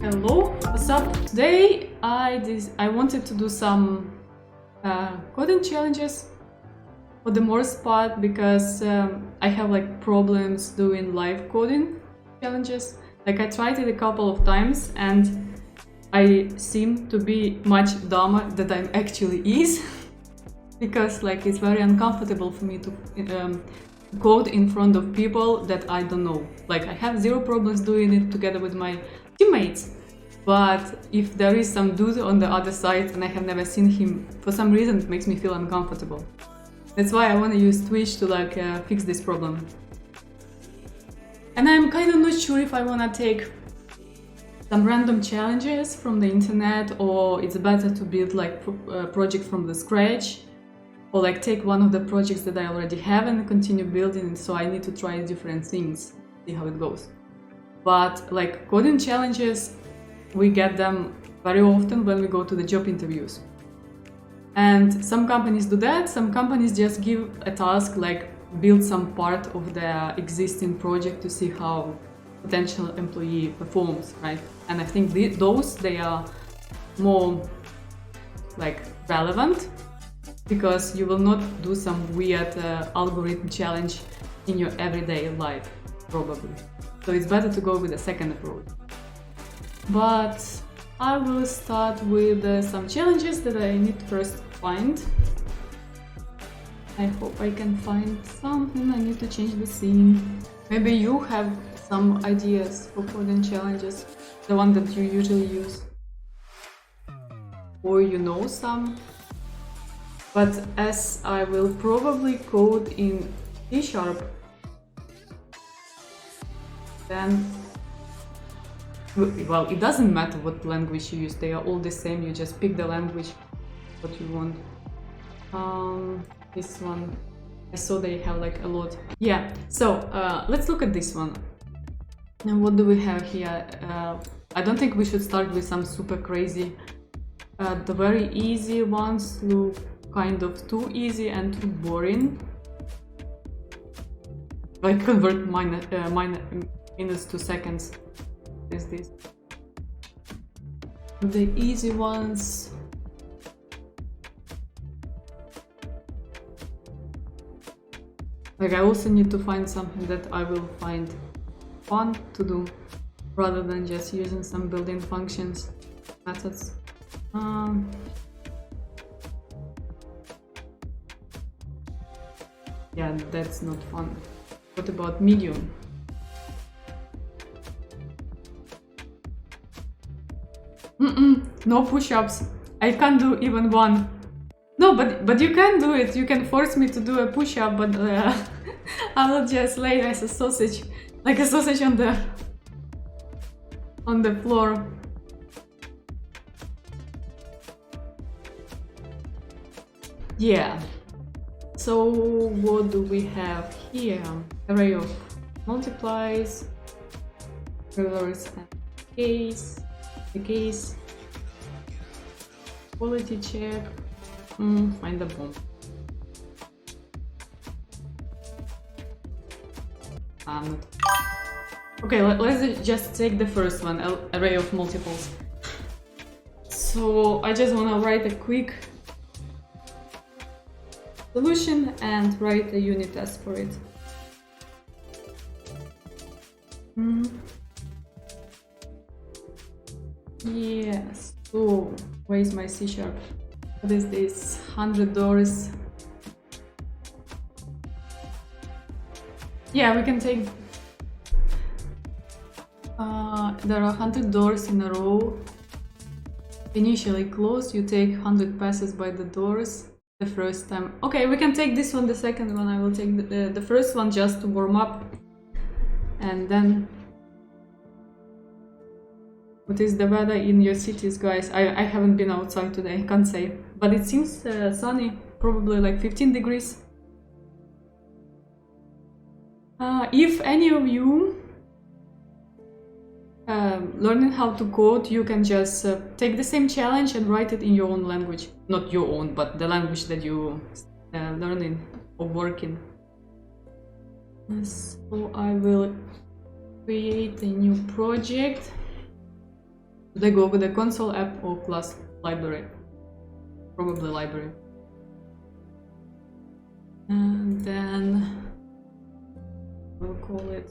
Hello, what's up? Today I wanted to do some coding challenges for the most part because I have like problems doing live coding challenges. Like I tried it a couple of times and I seem to be much dumber than I actually is because like it's very uncomfortable for me to code in front of people that I don't know. Like I have zero problems doing it together with my teammates, but if there is some dude on the other side and I have never seen him, for some reason it makes me feel uncomfortable. That's why I want to use Twitch to like fix this problem. And I'm kind of not sure if I want to take some random challenges from the internet, or it's better to build like a project from the scratch, or like take one of the projects that I already have and continue building it. So I need to try different things, see how it goes. But like coding challenges, we get them very often when we go to the job interviews. And some companies do that, some companies just give a task like build some part of their existing project to see how potential employee performs, right? And I think they are more like relevant because you will not do some weird algorithm challenge in your everyday life, probably. So it's better to go with the second approach. But I will start with some challenges that I need to first find. I hope I can find something. I need to change the scene. Maybe you have some ideas for coding challenges, the one that you usually use. Or you know some. But as I will probably code in Csharp, then, well, it doesn't matter what language you use, they are all the same, you just pick the language what you want. This one, I saw they have like a lot. Yeah, so let's look at this one. And what do we have here? I don't think we should start with some super crazy. The very easy ones look kind of too easy and too boring. Like convert minutes to seconds. Is this the easy ones? Like I also need to find something that I will find fun to do rather than just using some built-in functions methods. Yeah, that's not fun. What about medium? No push-ups. I can't do even one. No, but you can do it. You can force me to do a push-up, but I will just lay as a sausage, like a sausage on the floor. Yeah. So what do we have here? Array of multiplies, reverse and case. The case, quality check, find the bomb. Okay, let's just take the first one, array of multiples. So I just want to write a quick solution and write a unit test for it. Yes, so where's my C#? What is this? $100. Yeah, we can take. There are $100 in a row. Initially closed, you take 100 passes by the doors the first time. Okay, we can take this one, the second one. I will take the first one just to warm up, and then. What is the weather in your cities, guys? I haven't been outside today, can't say. But it seems sunny, probably like 15 degrees. If any of you learning how to code, you can just take the same challenge and write it in your own language. Not your own, but the language that you learning or working. So I will create a new project. Should I go with the console app or class library? Probably library. And then we'll call it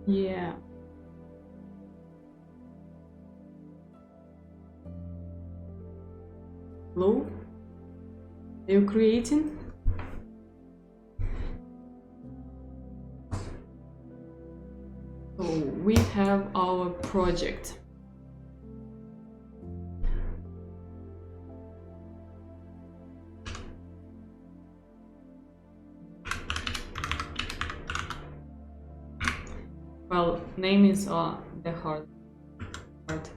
yeah. Hello? Are you creating? So we have our project. Well, name is the hard part.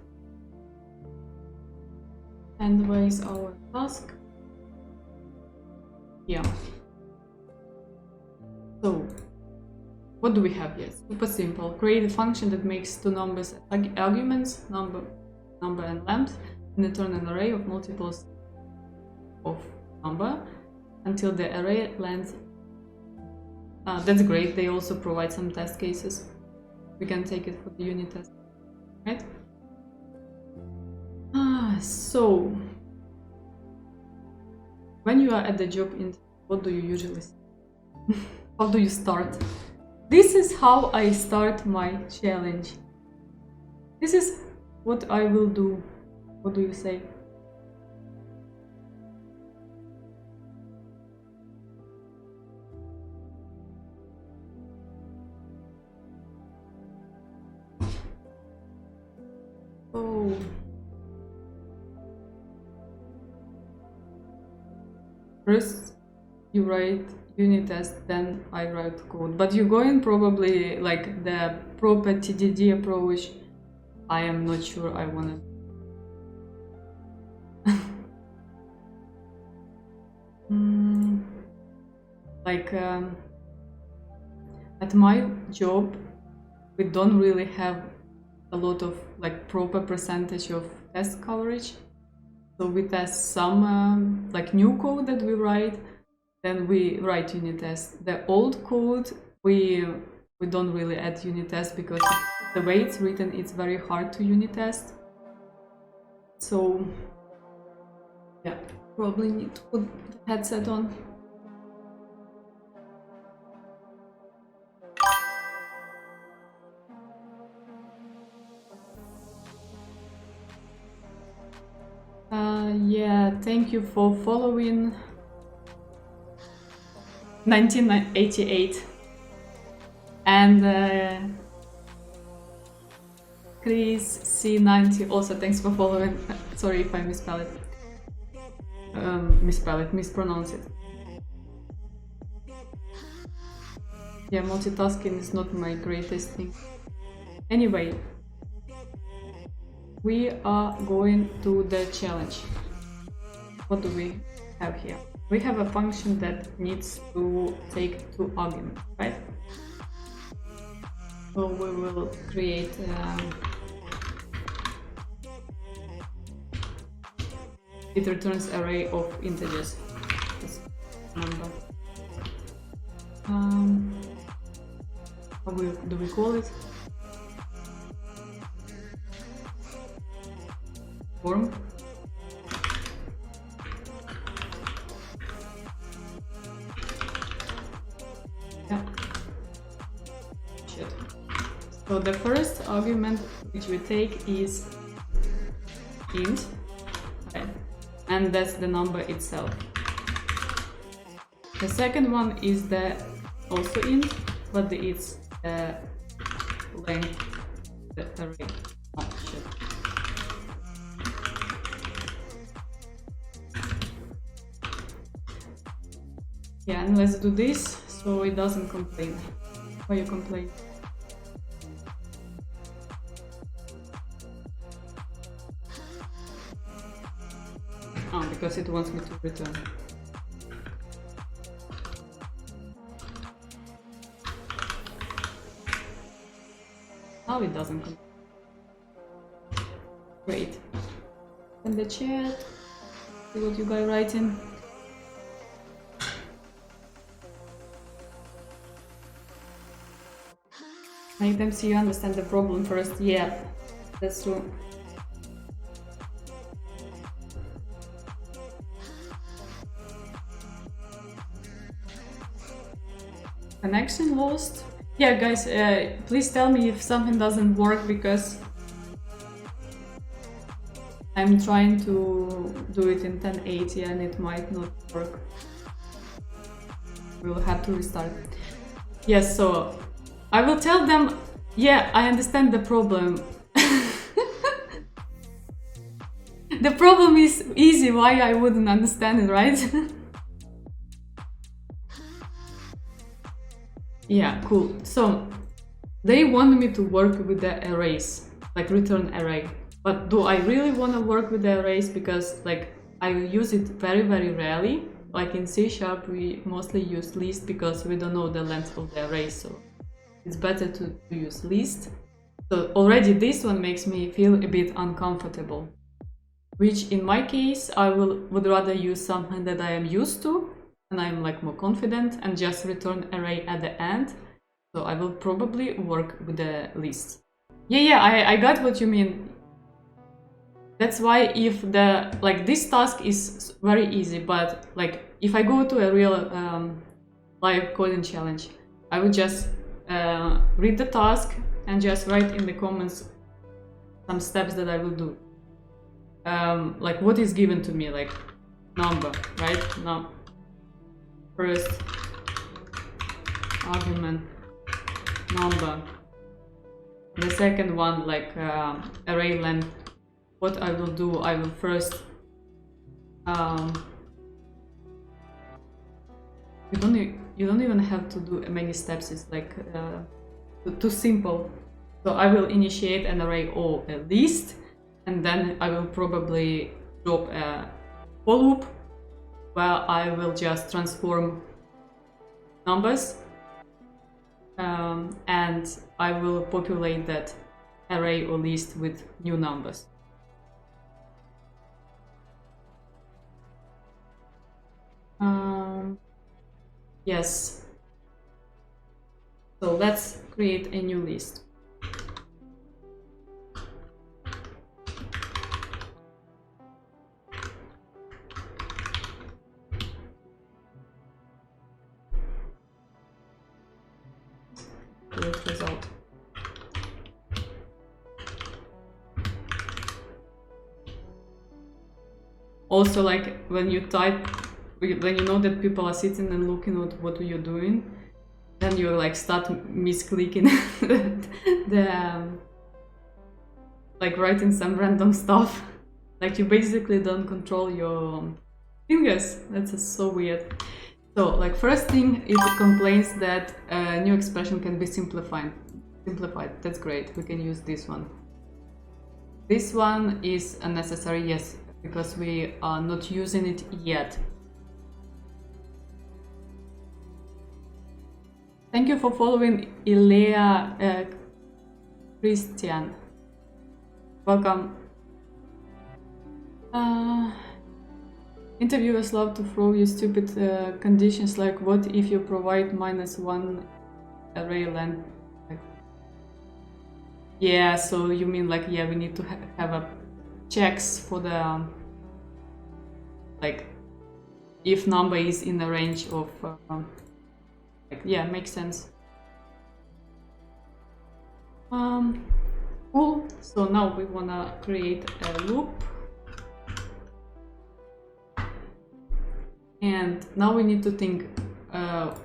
And where is our task? Yeah. So, what do we have here? Super simple. Create a function that makes two numbers arguments, number and length, and return an array of multiples of number until the array length. That's great. They also provide some test cases. We can take it for the unit test, right? So when you are at the job interview, what do you usually say? How do you start? This is how I start my challenge. This is what I will do. What do you say? Oh. First you write unit test, then I write code. But you're going probably like the proper TDD approach. I am not sure I want to. Like at my job, we don't really have a lot of like proper percentage of test coverage. So we test some like new code that we write, then we write unit tests. The old code we don't really add unit tests because the way it's written, it's very hard to unit test. So yeah, probably need to put the headset on. Yeah, thank you for following. 1988. And Chris C90 also thanks for following. Sorry if I misspell it. Mispronounce it. Yeah, multitasking is not my greatest thing. Anyway, we are going to the challenge. What do we have here? We have a function that needs to take two arguments, right? So we will create it returns array of integers. This number. How do we call it? Form. Yeah. Shit. So the first argument which we take is int, right? And that's the number itself. The second one is the also int, but it's the length, the array. Oh shit. Yeah, and let's do this so it doesn't complain. Why you complain? Oh, because it wants me to return. Now it doesn't come. Great. In the chat, see what you guys writing. Make them see you understand the problem first. Yeah, that's true. Connection lost. Yeah, guys, please tell me if something doesn't work, because I'm trying to do it in 1080 and it might not work. We'll have to restart. Yes, so I will tell them, yeah, I understand the problem. The problem is easy, why I wouldn't understand it, right? Yeah, cool. So they want me to work with the arrays, like return array. But do I really want to work with the arrays? Because like I use it very, very rarely. Like in C# we mostly use list because we don't know the length of the array, so it's better to use list. So already this one makes me feel a bit uncomfortable, which in my case I would rather use something that I am used to and I'm like more confident and just return array at the end. So I will probably work with the list. Yeah, I got what you mean. That's why if the like this task is very easy, but like if I go to a real live coding challenge, I would just read the task and just write in the comments some steps that I will do. Like what is given to me, like number, right? Now, first argument, number. The second one, like array length. What I will do, I will first you don't even have to do many steps. It's like too simple. So I will initiate an array or a list, and then I will probably drop a for loop where I will just transform numbers, and I will populate that array or list with new numbers. Yes. So let's create a new list. Great result. Also, like when you type, when you know that people are sitting and looking at what you're doing, then you like start misclicking the like writing some random stuff. Like you basically don't control your fingers. That's so weird. So like first thing, it complains that a new expression can be simplified. That's great. We can use this one. This one is unnecessary, yes, because we are not using it yet. Thank you for following Ilea Christian. Welcome. Interviewers love to throw you stupid conditions like what if you provide -1 array length. Yeah, so you mean like, yeah, we need to have a checks for the like if number is in the range of like, yeah, makes sense. Cool. So now we wanna create a loop, and now we need to think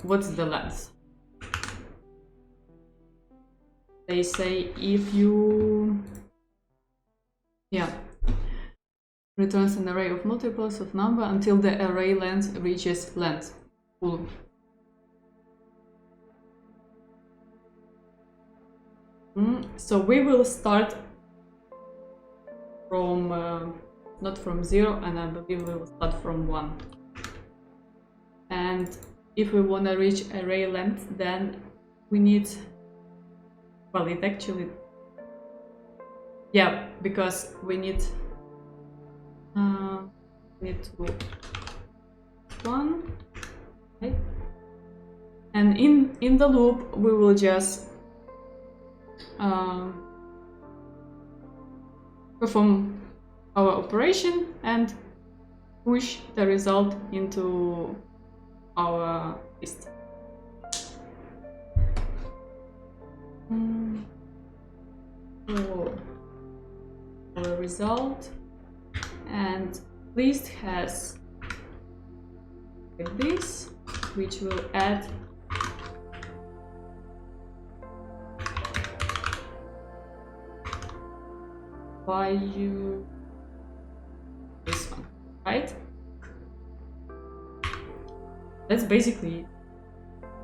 what's the length. They say if you, yeah, returns an array of multiples of number until the array length reaches length. Cool. So we will start from not from 0, and I believe we will start from 1. And if we want to reach array length, then we need, well, it actually Yeah, because we need to one, right? And in the loop we will just perform our operation and push the result into our list. So our result and list has like this, which will add value this one, right? That's basically it.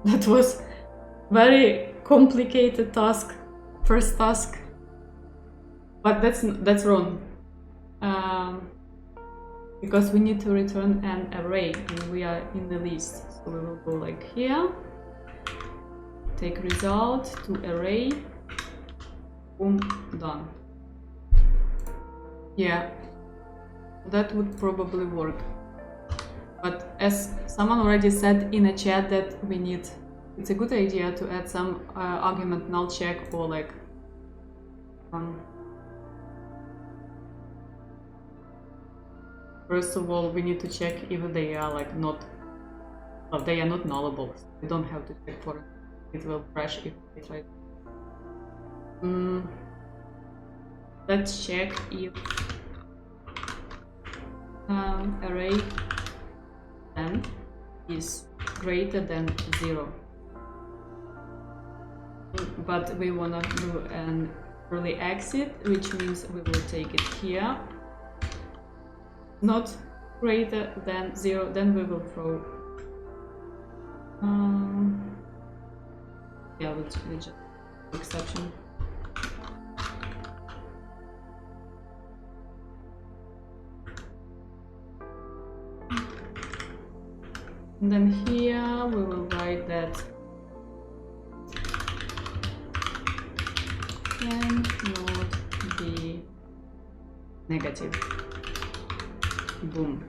That was very complicated task, first task, but that's wrong. Because we need to return an array and we are in the list. So we will go like here, take result to array, boom, done. Yeah, that would probably work. But as someone already said in a chat that it's a good idea to add some argument null check or like first of all, we need to check if they are like not nullable. We don't have to check for it. It will crash if we try. Let's check if array length is greater than 0. But we wanna do an early exit, which means we will take it here. Not greater than 0, then we will throw. Yeah, let's just exception. And then here we will write that cannot be negative. Boom.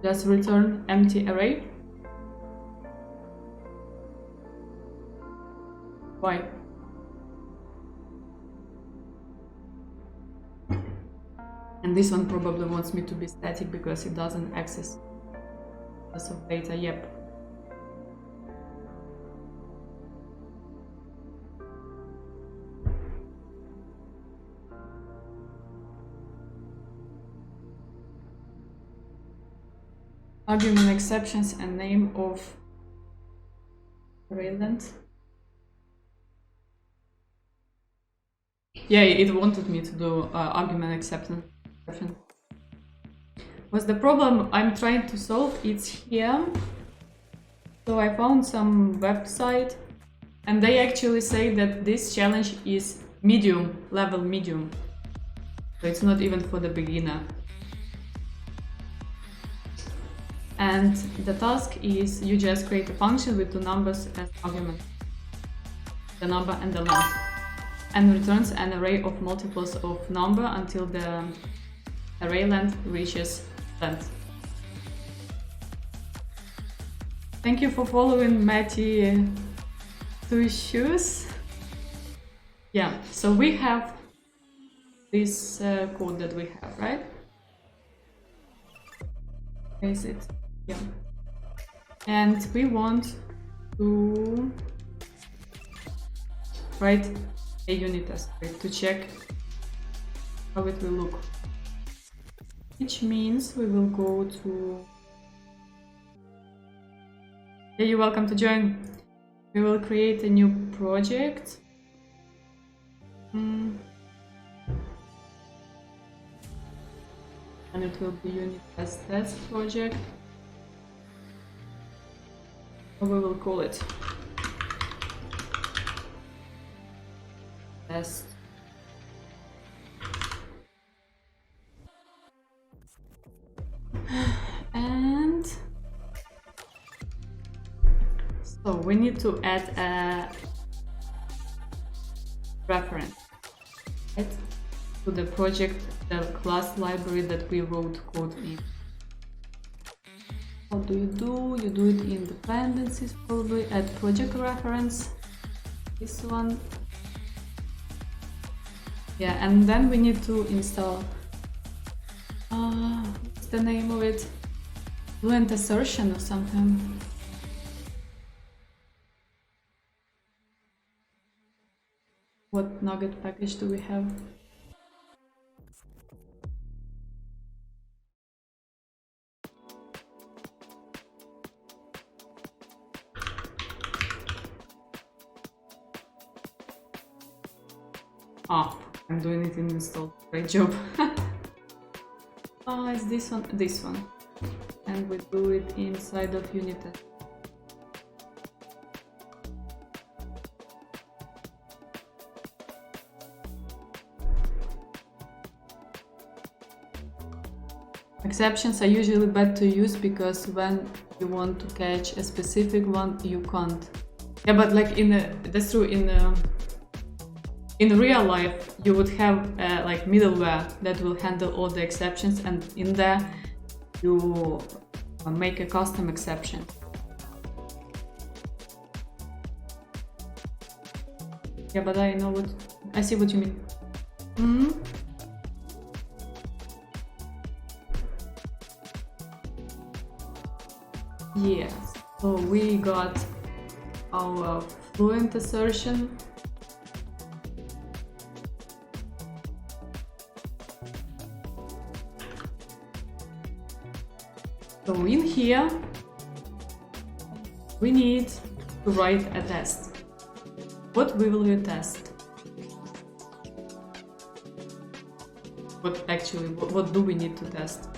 Just return empty array. Why? And this one probably wants me to be static because it doesn't access lots of data. Yep. Argument exceptions and name of array length. Yeah, it wanted me to do argument exception. What's the problem I'm trying to solve? It's here. So I found some website and they actually say that this challenge is medium, level medium. So it's not even for the beginner. And the task is you just create a function with two numbers as argument, the number and the length, and returns an array of multiples of number until the array length reaches length. Thank you for following Matty to shoes. Yeah, so we have this code that we have, right? Is it? Yeah. And we want to write a unit test to check how it will look. Which means we will go to... Hey, you're welcome to join. We will create a new project. And it will be unit test project. Or we will call it test. So we need to add a reference, right, to the project, the class library that we wrote code in. What do? You do it in dependencies, probably add project reference, this one. Yeah, and then we need to install, what's the name of it? Fluent assertion or something. What Nugget package do we have? Ah, I'm doing it in install. Great job. It's this one, this one. And we do it inside of unit test. Exceptions are usually bad to use because when you want to catch a specific one, you can't. Yeah, but like that's true. In real life, you would have like middleware that will handle all the exceptions, and in there you make a custom exception. Yeah, but I see what you mean. Mm-hmm. Yes, so we got our fluent assertion. So in here, we need to write a test. What will you test? What do we need to test?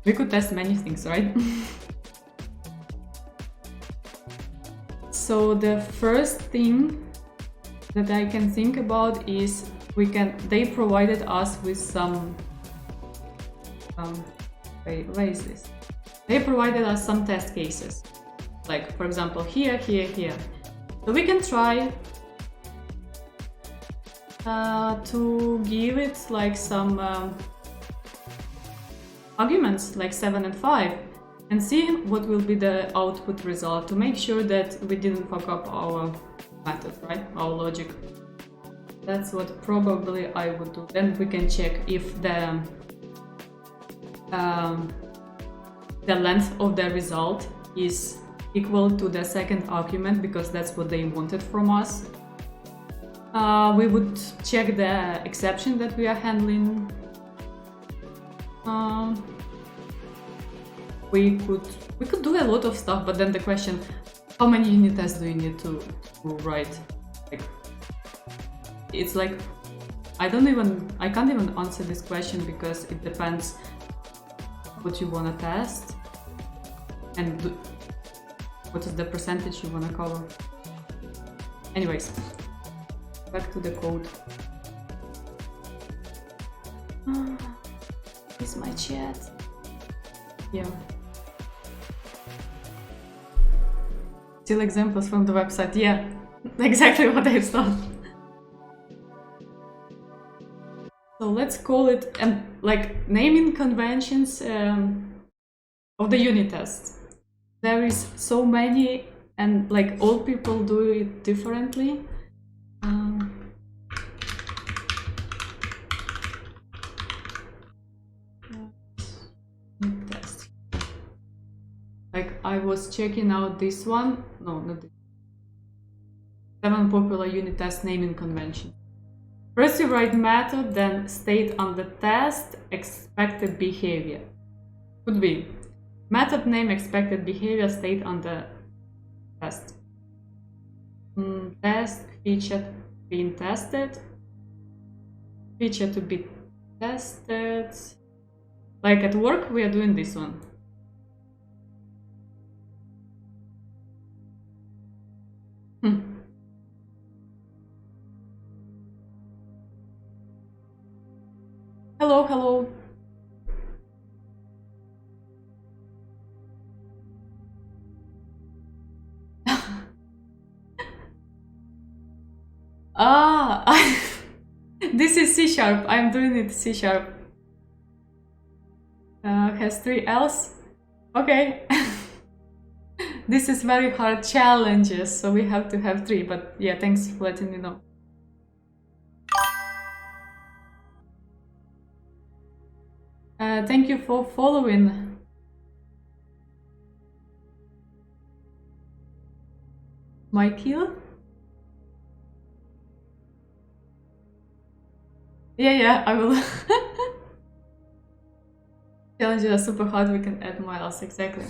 We could test many things, right? So the first thing that I can think about is they provided us with some, where is this? They provided us some test cases, like for example here, here, here. So we can try to give it like some arguments like 7 and 5 and see what will be the output result to make sure that we didn't fuck up our method, right? Our logic. That's what probably I would do. Then we can check if the length of the result is equal to the second argument, because that's what they wanted from us. We would check the exception that we are handling. We could do a lot of stuff, but then the question, how many unit tests do you need to write? Like, it's like I can't even answer this question, because it depends what you want to test and what is the percentage you want to cover. Anyways, back to the code. Is my chat? Yeah. Still examples from the website. Yeah, exactly what I thought. So let's call it like naming conventions of the unit test. There is so many, and like all people do it differently. Test. Like I was checking out this one. No, not this. 7 popular unit test naming convention. First you write method, then state on the test expected behavior. Could be method name, expected behavior, state on the test. Test feature being tested. Feature to be tested. Like at work, we are doing this one. Hello, hello. This is C#. I'm doing it C#. Has 3 L's. Okay. This is very hard challenges, so we have to have 3. But yeah, thanks for letting me know. Thank you for following. My kill? Yeah, I will. Challenges are super hard, we can add miles, exactly.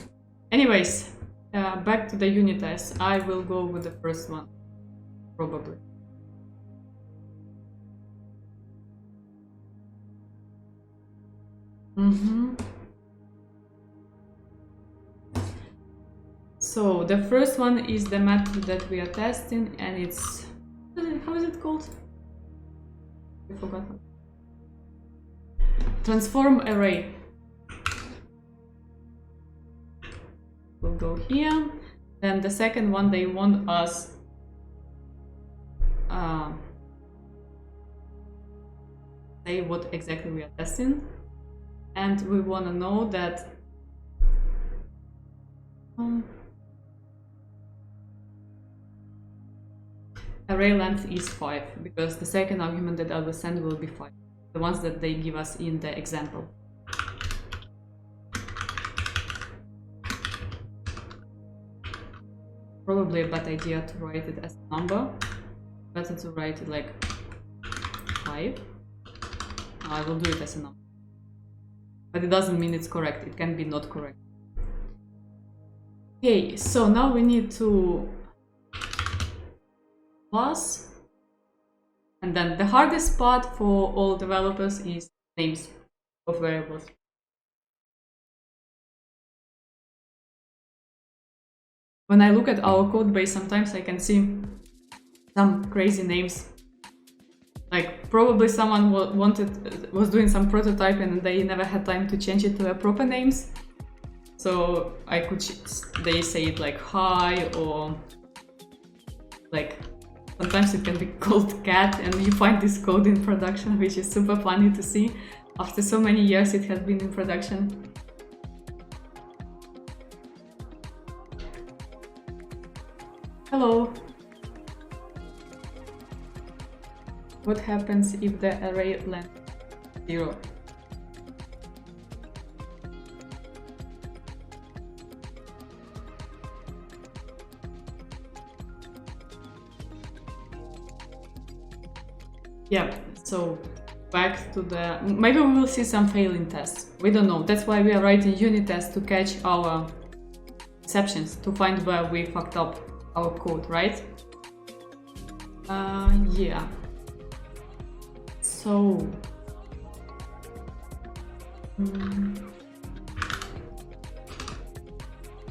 Anyways, back to the unit test. I will go with the first one, probably. So the first one is the method that we are testing, and it's, how is it called? I forgot. Transform array. We'll go here. Then the second one, they want us say what exactly we are testing, and we want to know that array length is 5, because the second argument that I will send will be 5, the ones that they give us in the example. Probably a bad idea to write it as a number. Better to write it like 5. I will do it as a number. But it doesn't mean it's correct. It can be not correct. Okay, so now we need to plus. And then the hardest part for all developers is names of variables. When I look at our code base, sometimes I can see some crazy names. Like probably someone was doing some prototyping and they never had time to change it to a proper names. So I could, they say it like hi, or like sometimes it can be called cat, and you find this code in production, which is super funny to see. After so many years it has been in production. Hello. What happens if the array length is 0? Yeah, so back to the... Maybe we will see some failing tests. We don't know. That's why we are writing unit tests, to catch our exceptions, to find where we fucked up our code, right? Yeah. So...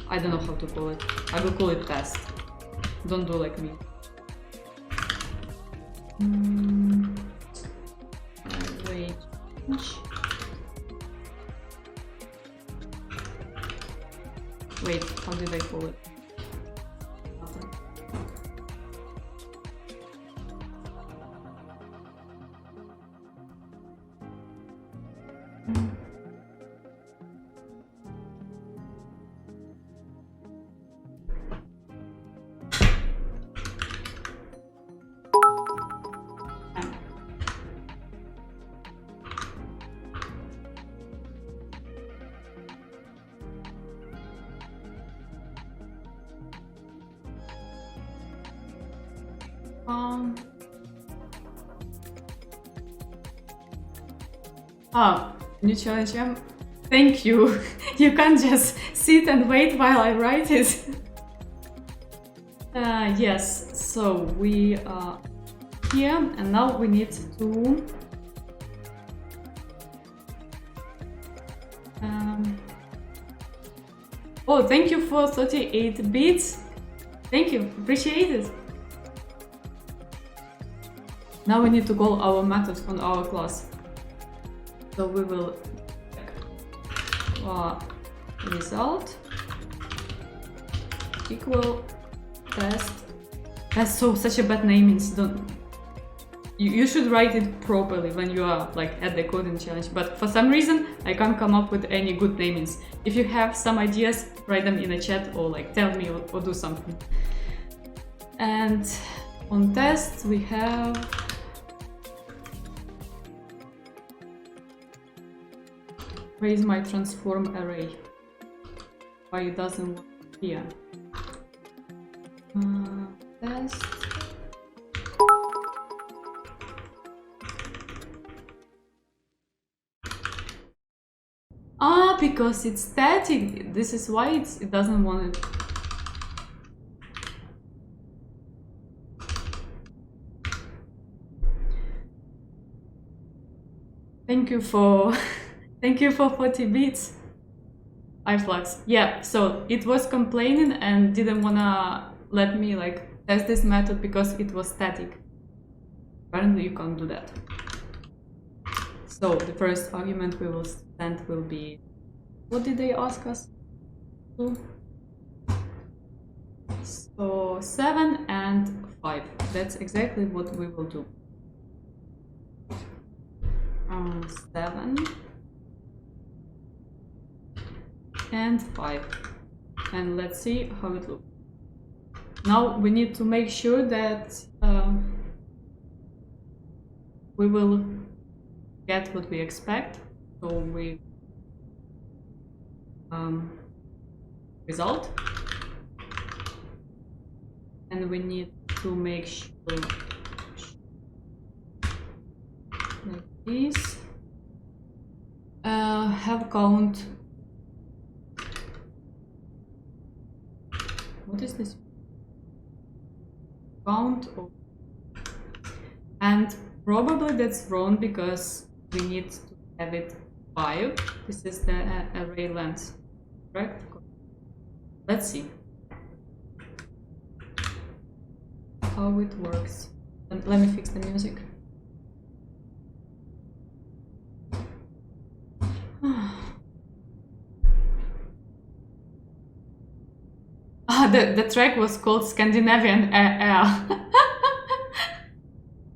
I don't know how to call it. I will call it test. Don't do like me. Wait, how did I call it? New challenge. Thank you. You can't just sit and wait while I write it. Yes, so we are here, and now we need to oh, thank you for 38 bits. Thank you, appreciate it. Now we need to call our methods on our class. So we will check result equal test. That's such a bad naming. Don't. You should write it properly when you are like at the coding challenge, but for some reason I can't come up with any good namings. If you have some ideas, write them in a chat or like tell me or do something. And on test we have where is my transform array? Why it doesn't work here? Test. Because it's static. This is why it doesn't want it. Thank you for 40 bits. iFlux. Yeah, so it was complaining and didn't wanna let me like test this method because it was static. Apparently you can't do that. So the first argument we will send will be, what did they ask us to? So 7 and 5. That's exactly what we will do. 7 and 5. And let's see how it looks. Now we need to make sure that we will get what we expect. So we result, and we need to make sure like this have count. What is this? Count of, and probably that's wrong because we need to have it 5. This is the array length, correct? Let's see how it works. And let me fix the music. The track was called Scandinavian Air.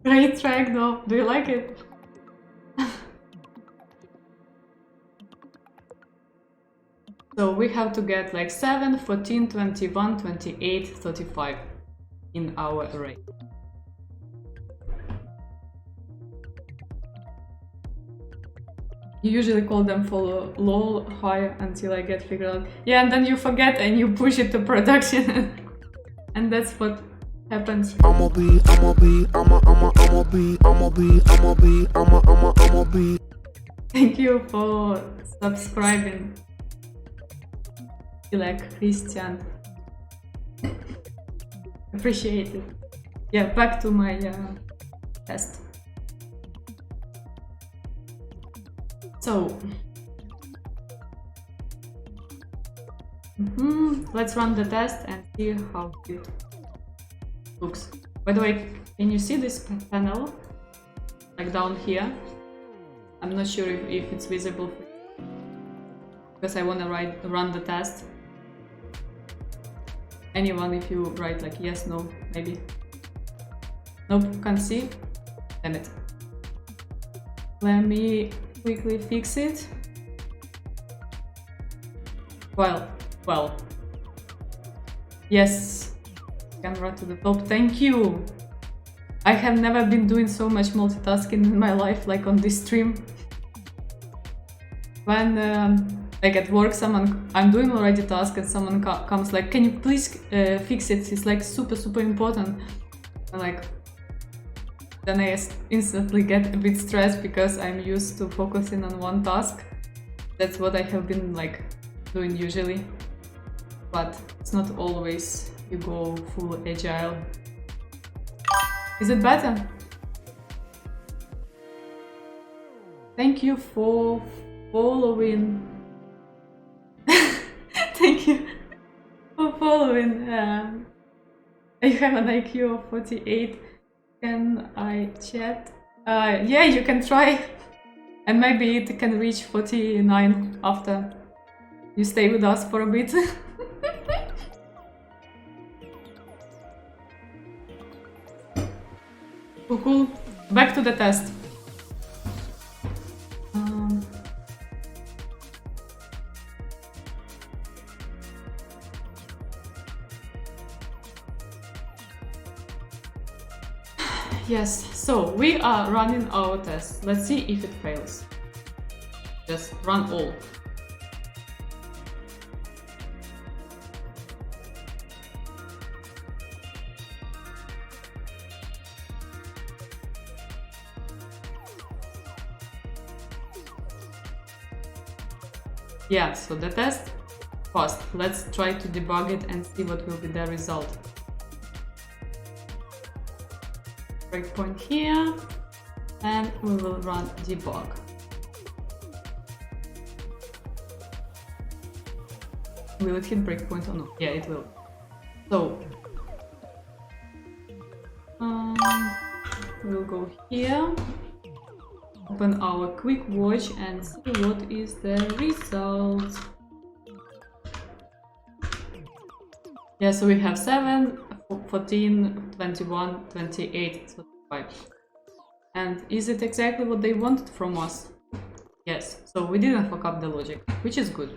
Great track though. Do you like it? So we have to get like 7, 14, 21, 28, 35 in our array. You usually call them for low, high until I get figured out. Yeah, and then you forget and you push it to production. And that's what happens. Thank you for subscribing. You like Christian. Appreciate it. Yeah, back to my test. So, let's run the test and see how it looks. By the way, can you see this panel? Like down here? I'm not sure if it's visible because I want to run the test. Anyone, if you write like yes, no, maybe. Nope, can't see. Damn it. Let me quickly fix it. Well. Yes. Camera to the top. Thank you. I have never been doing so much multitasking in my life like on this stream. When like at work, I'm doing already task and someone comes like, can you please fix it? It's like super important. And like, then I instantly get a bit stressed because I'm used to focusing on one task. That's what I have been like doing usually, but it's not always you go full agile. Is it better? Thank you for following. Thank you for following. You have an IQ of 48. Can I chat? Yeah, you can try. And maybe it can reach 49 after you stay with us for a bit. Cool. Back to the test. Yes, so we are running our test. Let's see if it fails. Just run all. Yeah, so the test passed. Let's try to debug it and see what will be the result. Breakpoint here, and we will run debug. Will it hit breakpoint or not? Yeah, it will. So we'll go here, open our quick watch and see what is the result. Yeah, so we have 7, 14, 21, 28, 35. And is it exactly what they wanted from us? Yes, so we didn't fuck up the logic, which is good.